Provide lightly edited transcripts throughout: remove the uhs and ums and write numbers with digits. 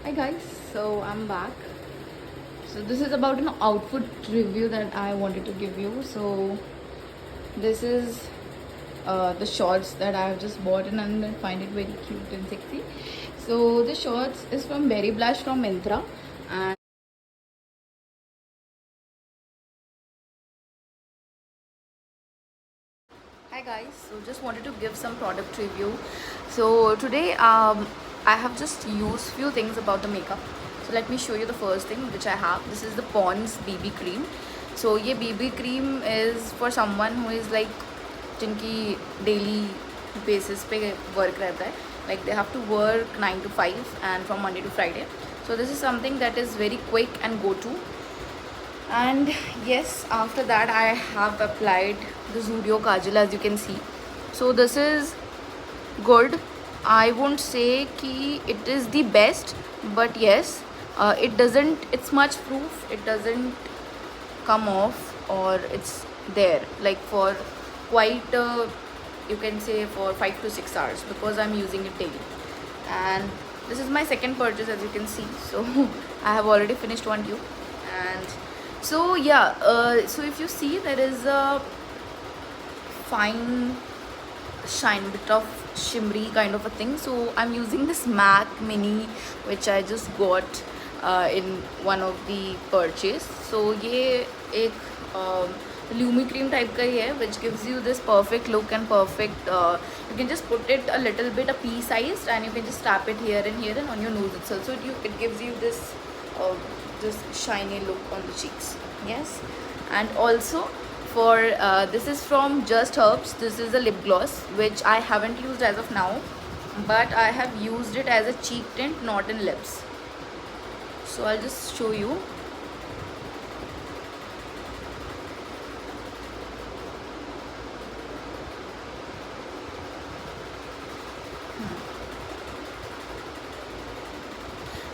Hi guys, so I'm back. So this is about an outfit review that I wanted to give you. So this is the shorts that I have just bought and I find it very cute and sexy. So the shorts is from Berry Blush from Myntra, and hi guys, so just wanted to give some product review. So today I have just used few things about the makeup. So let me show you the first thing which I have. This is the Pond's BB cream. So ये BB cream is for someone who is like जिनकी daily basis पे work रहता है, like they have to work 9 to 5 and from Monday to Friday. So this is something that is very quick and go to. And yes, after that I have applied the Zudio Kajal, as you can see. So this is good. I won't say ki it is the best, but yes, it's much proof. It doesn't come off, or it's there like for quite you can say for 5 to 6 hours, because I'm using it daily. And this is my second purchase, as you can see. So I have already finished one tube. And so yeah, so if you see, there is a fine shine, bit of shimmery kind of a thing. So I'm using this MAC Mini, which I just got in one of the purchase. So ये एक Lumi cream type का ही है, which gives you this perfect look and perfect you can just put it a little bit a pea sized, and you can just tap it here and on your nose itself. So it gives you this this shiny look on the cheeks. Yes. And also for this is from Just Herbs. This is a lip gloss which I haven't used as of now, but I have used it as a cheek tint, not in lips. So I'll just show you.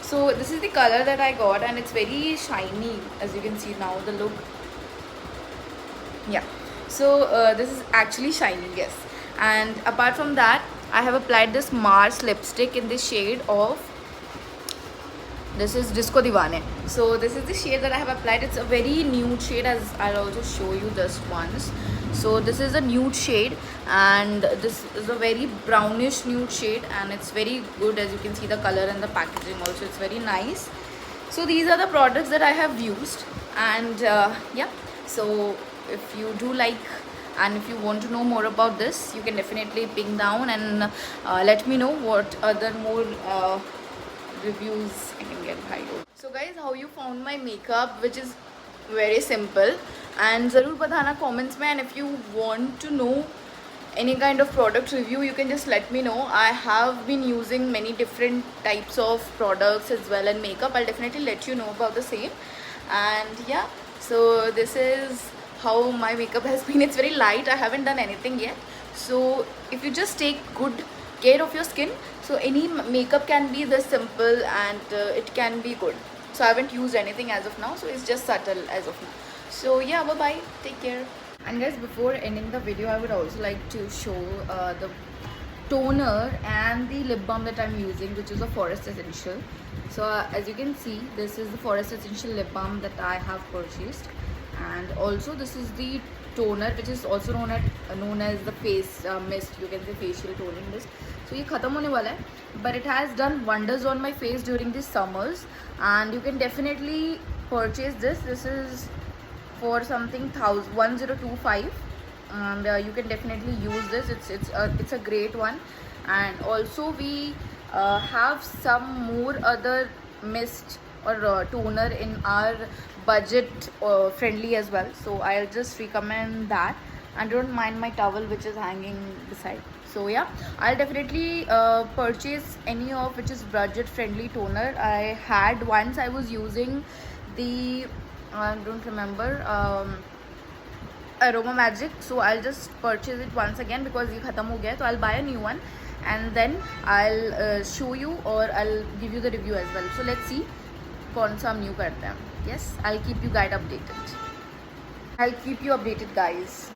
So this is the color that I got, and it's very shiny, as you can see now, the look. Yeah, so this is actually shiny, yes. And apart from that, I have applied this Mars lipstick in the shade of, this is Disco Divane. So this is the shade that I have applied. It's a very nude shade, as I'll also show you this once. So this is a nude shade, and this is a very brownish nude shade, and it's very good, as you can see the color and the packaging also. It's very nice. So these are the products that I have used, and yeah, so if you do like, and if you want to know more about this, you can definitely ping down and let me know what other more reviews I can get by you. So guys, how you found my makeup, which is very simple, and ज़रूर बताना comments में. And if you want to know any kind of product review, you can just let me know. I have been using many different types of products as well, and makeup. I'll definitely let you know about the same. And yeah, so this is how my makeup has been. It's very light. I haven't done anything yet. So if you just take good care of your skin, so any makeup can be this simple, and it can be good. So I haven't used anything as of now, so it's just subtle as of now. So yeah, bye bye, take care. And guys, before ending the video, I would also like to show the toner and the lip balm that I'm using, which is a Forest Essential. So as you can see, this is the Forest Essential lip balm that I have purchased, and also this is the toner, which is also known as the face mist, you can say facial toning mist. So ये ख़त्म होने वाला है, but it has done wonders on my face during these summers, and you can definitely purchase this. This is for something 1025, and you can definitely use this. It's a great one. And also we have some more other mist or toner in our budget friendly as well, so I'll just recommend that. And don't mind my towel which is hanging beside. So yeah, I'll definitely purchase any of which is budget friendly toner. I had once, I was using the I don't remember Aroma Magic, so I'll just purchase it once again because ये ख़त्म हो गया है. So I'll buy a new one, and then I'll show you, or I'll give you the review as well. So let's see कौन सा हम new करते हैं. Yes, I'll keep you guys updated. I'll keep you updated, guys.